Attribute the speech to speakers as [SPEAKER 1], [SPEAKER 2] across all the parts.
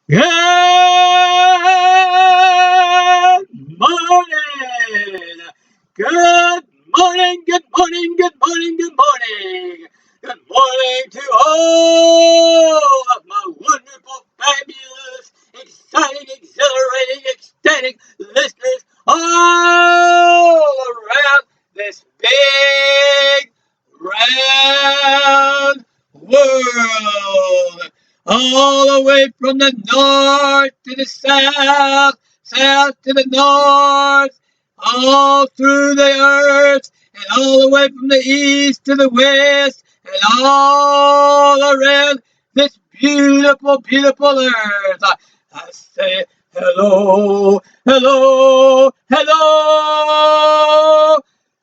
[SPEAKER 1] Good morning. Good morning. Good morning. Good morning. Good morning. Good morning to all of my wonderful, fabulous, exciting, exhilarating, ecstatic listeners all around this big, round world, all the way from the north to the south, south to the north, all through the earth, and all the way from the east to the west, and all around this beautiful, beautiful earth. I say hello, hello, hello,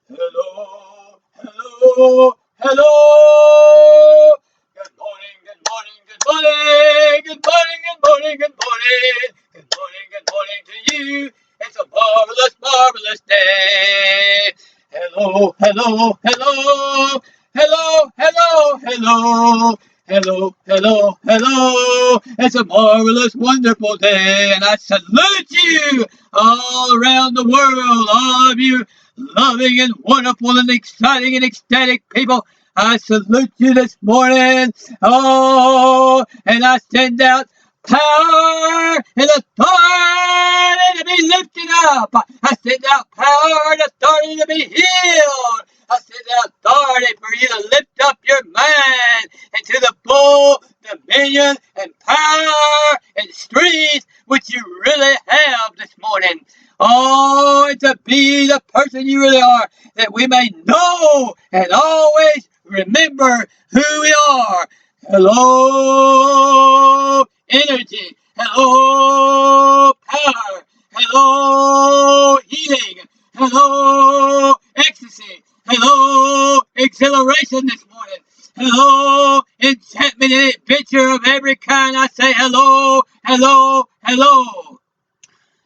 [SPEAKER 1] hello, hello, hello. Good morning, good morning, good morning, good morning, good morning, good morning, good morning, good morning to you. It's a marvelous, marvelous day. Hello, hello, hello, hello, hello, hello. Hello, hello, hello. It's a marvelous, wonderful day, and I salute you all around the world, all of you loving and wonderful and exciting and ecstatic people. I salute you this morning. Oh, and I send out power and authority to be lifted up. I send out power and authority to be healed. I send out authority for you to lift up your mind into the full dominion and power and strength which you really have this morning. Oh, and to be the person you really are, that we may know and always remember who we are. Hello, energy. Hello, power. Hello, healing. Hello, ecstasy. Hello, exhilaration this morning. Hello, enchantment and adventure of every kind. I say hello, hello, hello.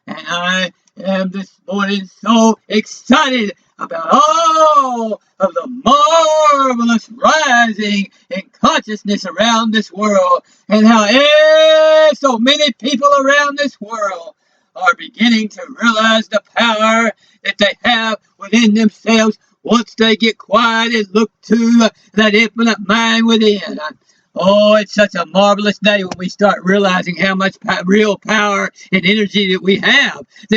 [SPEAKER 1] And I am this morning so excited about all of the marvelous rising in consciousness around this world, and how so many people around this world are beginning to realize the power that they have within themselves once they get quiet and look to that infinite mind within. Oh, it's such a marvelous day when we start realizing how much real power and energy that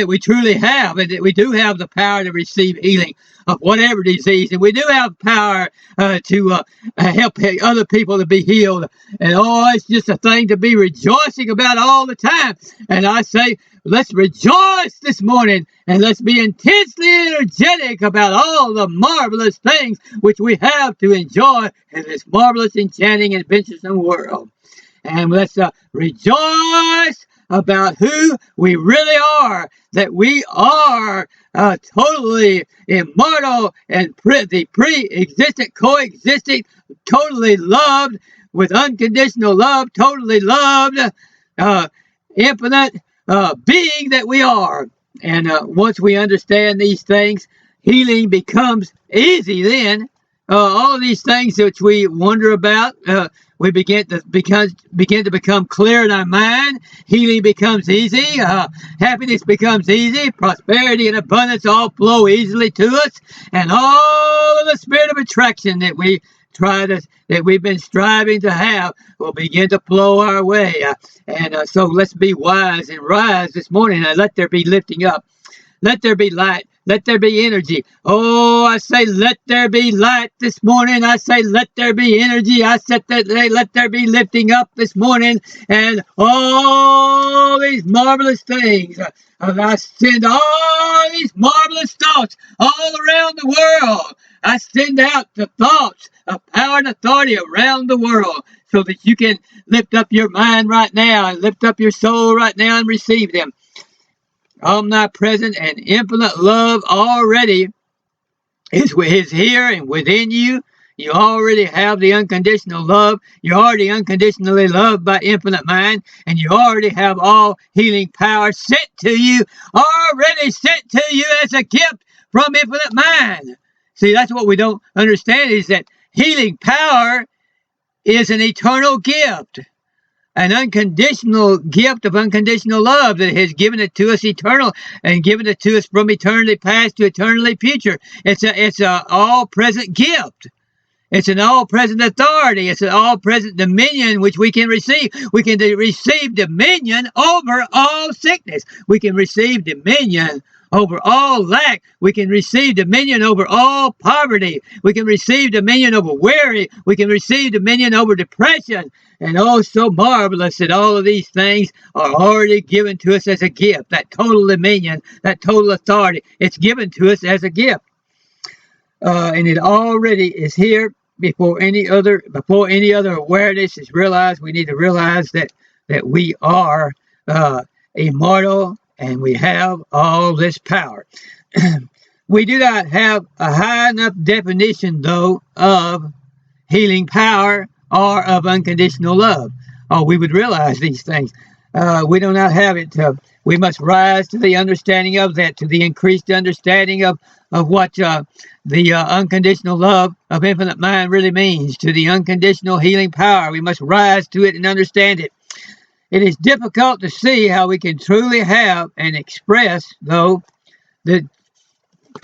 [SPEAKER 1] we truly have, and that we do have the power to receive healing of whatever disease, and we do have power to help other people to be healed. And oh, it's just a thing to be rejoicing about all the time. And I say, let's rejoice this morning, and let's be intensely energetic about all the marvelous things which we have to enjoy in this marvelous, enchanting, and adventuresome world. And let's rejoice about who we really are, that we are totally immortal and the pre-existent, coexisting, totally loved with unconditional love, totally loved, infinite being that we are. And once we understand these things, healing becomes easy then. All of these things which we wonder about, we begin to become clear in our mind. Healing becomes easy. Happiness becomes easy. Prosperity and abundance all flow easily to us, and all of the spirit of attraction that we've been striving to have will begin to flow our way. So let's be wise and rise this morning, and let there be lifting up. Let there be light. Let there be energy. Oh, I say, let there be light this morning. I say, let there be energy. I said that let there be lifting up this morning, and all these marvelous things. And I send all these marvelous thoughts all around the world. I send out the thoughts of power and authority around the world, so that you can lift up your mind right now and lift up your soul right now and receive them. Omnipresent and infinite love already is here and within you. You already have the unconditional love. You're already unconditionally loved by infinite mind, and you already have all healing power sent to you, already sent to you as a gift from infinite mind. See, that's what we don't understand, is that healing power is an eternal gift.
[SPEAKER 2] an unconditional gift of unconditional love that has given it to us eternal and given it to us from eternity past to eternity future. It's a all-present gift. It's an all-present authority. It's an all-present dominion which we can receive. We can receive dominion over all sickness. We can receive dominion over all lack. We can receive dominion over all poverty. We can receive dominion over worry. We can receive dominion over depression. And oh, so marvelous that all of these things are already given to us as a gift. That total dominion, that total authority, it's given to us as a gift. And it already is here before any other awareness is realized. We need to realize that we are immortal and we have all this power. We do not have a high enough definition, though, of healing power or of unconditional love. Oh, we would realize these things. We do not have it. We must rise to the understanding of that, to the increased understanding of what the unconditional love of infinite mind really means, to the unconditional healing power. We must rise to it and understand it. It is difficult to see how we can truly have and express, though, the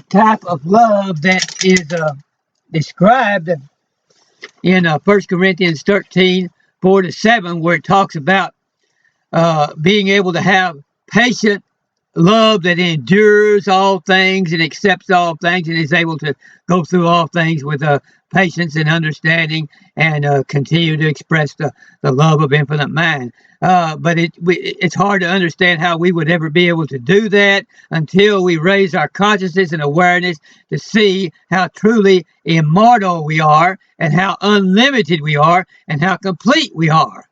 [SPEAKER 2] type of love that is described in 1 Corinthians 13, 4-7, where it talks about being able to have patient love that endures all things and accepts all things and is able to go through all things with patience and understanding and continue to express the love of infinite mind. But it's hard to understand how we would ever be able to do that until we raise our consciousness and awareness to see how truly immortal we are and how unlimited we are and how complete we are.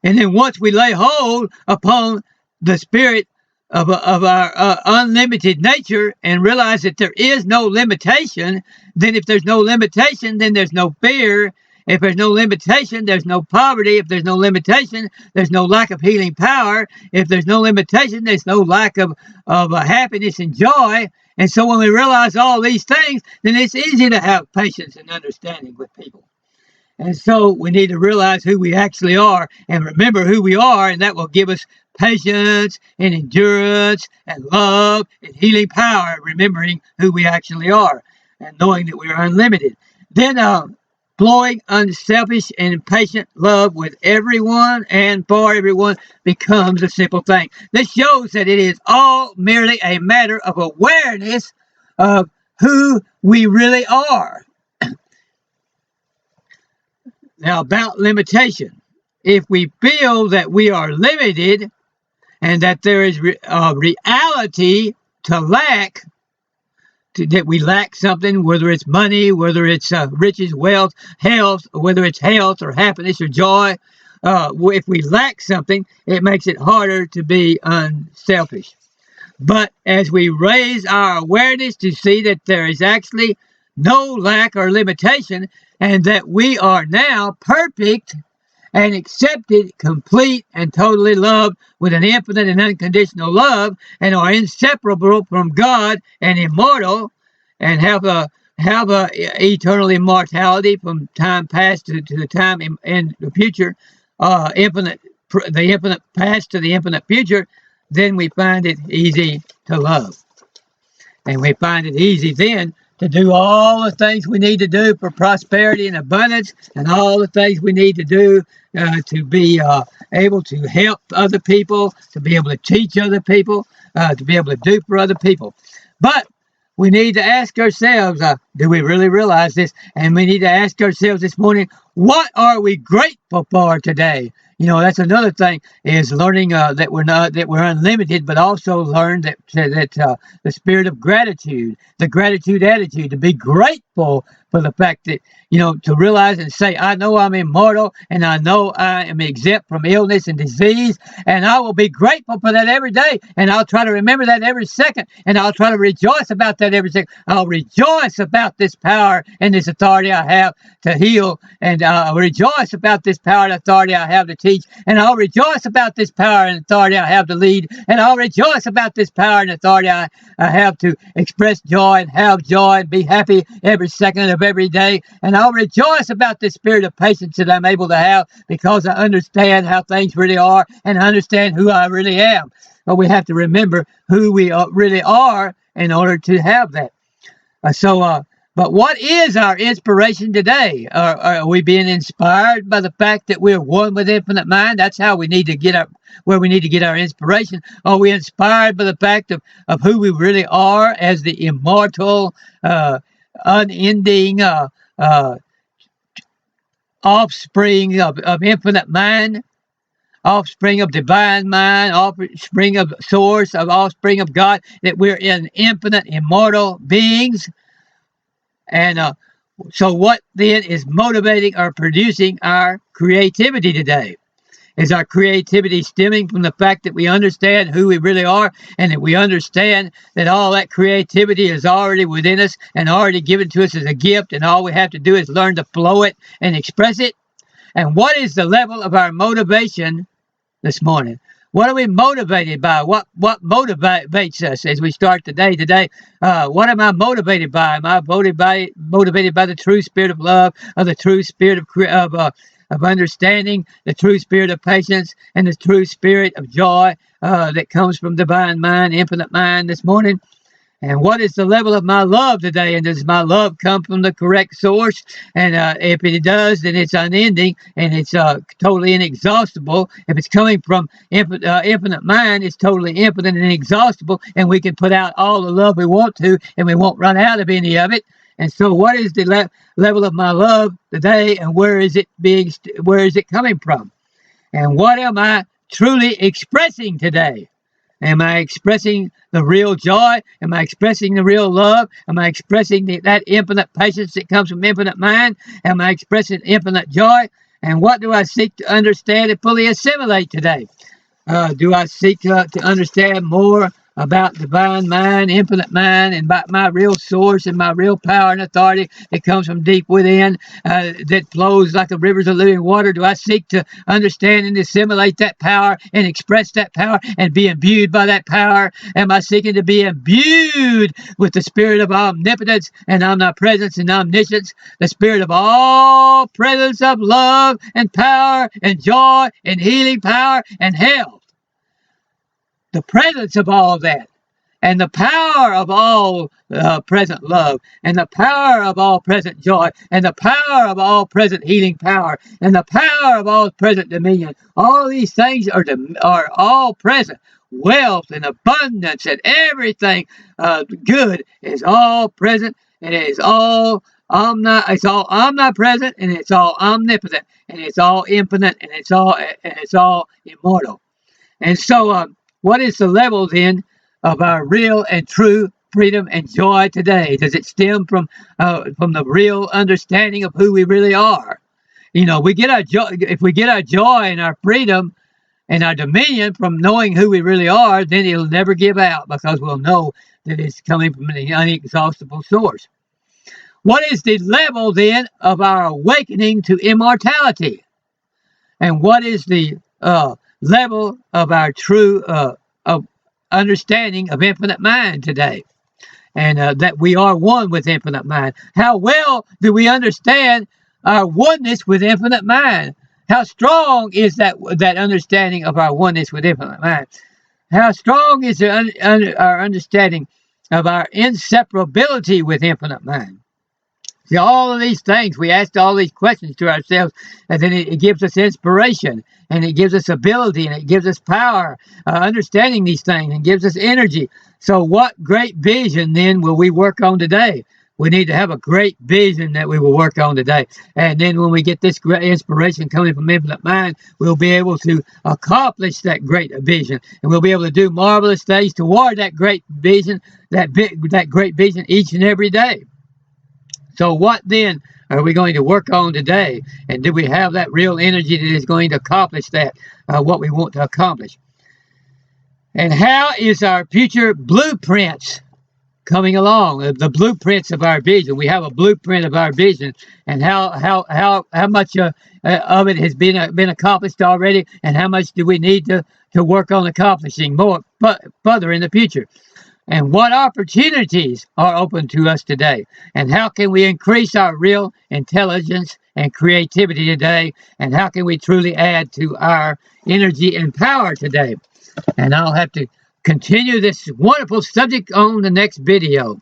[SPEAKER 2] And then once we lay hold upon the spirit of our unlimited nature and realize that there is no limitation, then if there's no limitation, then there's no fear. If there's no limitation, there's no poverty. If there's no limitation, there's no lack of healing power. If there's no limitation, there's no lack of happiness and joy. And so when we realize all these things, then it's easy to have patience and understanding with people. And so we need to realize who we actually are and remember who we are, and that will give us patience and endurance and love and healing power, remembering who we actually are and knowing that we are unlimited. Then flowing unselfish and patient love with everyone and for everyone becomes a simple thing. This shows that it is all merely a matter of awareness of who we really are. Now, about limitation. If we feel that we are limited and that there is a reality to lack, that we lack something, whether it's money, whether it's riches, wealth, health, whether it's health or happiness or joy, if we lack something, it makes it harder to be unselfish. But as we raise our awareness to see that there is actually no lack or limitation, and that we are now perfect and accepted, complete, and totally loved with an infinite and unconditional love, and are inseparable from God and immortal, and have a eternal immortality from time past to the time in the future, the infinite past to the infinite future, then we find it easy to love. And we find it easy then to do all the things we need to do for prosperity and abundance, and all the things we need to do to be able to help other people, to be able to teach other people, to be able to do for other people. But we need to ask ourselves, do we really realize this? And we need to ask ourselves this morning, what are we grateful for today? You know, that's another thing, is learning that we're unlimited, but also learn that the spirit of gratitude, the gratitude attitude, to be grateful for the fact that, you know, to realize and say, I know I'm immortal, and I know I am exempt from illness and disease, and I will be grateful for that every day, and I'll try to remember that every second, and I'll try to rejoice about that every second. I'll rejoice about this power and this authority I have to heal, and I'll rejoice about this power and authority I have to teach, and I'll rejoice about this power and authority I have to lead, and I'll rejoice about this power and authority I have to express joy and have joy and be happy every second of every day. And I'll rejoice about this spirit of patience that I'm able to have because I understand how things really are and I understand who I really am. But we have to remember who we really are in order to have that. But what is our inspiration today? Are we being inspired by the fact that we're one with infinite mind? That's how we need to get where we need to get our inspiration. Are we inspired by the fact of who we really are as the immortal, unending offspring of infinite mind? Offspring of divine mind, offspring of source, of offspring of God, that we're in infinite, immortal beings. And so what then is motivating or producing our creativity today? Is our creativity stemming from the fact that we understand who we really are and that we understand that all that creativity is already within us and already given to us as a gift, and all we have to do is learn to flow it and express it? And what is the level of our motivation this morning? What are we motivated by? What motivates us as we start the day today? What am I motivated by? Am I motivated by the true spirit of love, or the true spirit of understanding, the true spirit of patience, and the true spirit of joy that comes from divine mind, infinite mind this morning? And what is the level of my love today? And does my love come from the correct source? And if it does, then it's unending and it's totally inexhaustible. If it's coming from infinite mind, it's totally infinite and inexhaustible. And we can put out all the love we want to, and we won't run out of any of it. And so what is the level of my love today, and where is it coming from? And what am I truly expressing today? Am I expressing the real joy? Am I expressing the real love? Am I expressing that infinite patience that comes from infinite mind? Am I expressing infinite joy? And what do I seek to understand and fully assimilate today? Do I seek to understand more about divine mind, infinite mind, and about my real source and my real power and authority that comes from deep within, that flows like the rivers of living water? Do I seek to understand and assimilate that power and express that power and be imbued by that power? Am I seeking to be imbued with the spirit of omnipotence and omnipresence and omniscience, the spirit of all presence of love and power and joy and healing power and health? The presence of all that, and the power of all present love, and the power of all present joy, and the power of all present healing power, and the power of all present dominion. All these things are all present. Wealth and abundance and everything good is all present, and it is all omnipresent, and it's all omnipotent, and it's all infinite, and it's all immortal. And so, what is the level then of our real and true freedom and joy today? Does it stem from the real understanding of who we really are? You know, we get our joy if we get our joy and our freedom and our dominion from knowing who we really are, then it'll never give out because we'll know that it's coming from an inexhaustible source. What is the level then of our awakening to immortality? And what is the level of our true of understanding of infinite mind today, and that we are one with infinite mind? How well do we understand our oneness with infinite mind? How strong is that understanding of our oneness with infinite mind? How strong is our understanding of our inseparability with infinite mind? See, all of these things, we ask all these questions to ourselves, and then it gives us inspiration, and it gives us ability, and it gives us power, understanding these things, and gives us energy. So what great vision, then, will we work on today? We need to have a great vision that we will work on today. And then when we get this great inspiration coming from infinite mind, we'll be able to accomplish that great vision, and we'll be able to do marvelous things toward that great vision, that great vision each and every day. So what then are we going to work on today? And do we have that real energy that is going to accomplish that, what we want to accomplish? And how is our future blueprints coming along? The blueprints of our vision. We have a blueprint of our vision, and how much of it has been accomplished already, and how much do we need to work on accomplishing more further in the future? And what opportunities are open to us today? And how can we increase our real intelligence and creativity today? And how can we truly add to our energy and power today? And I'll have to continue this wonderful subject on the next video.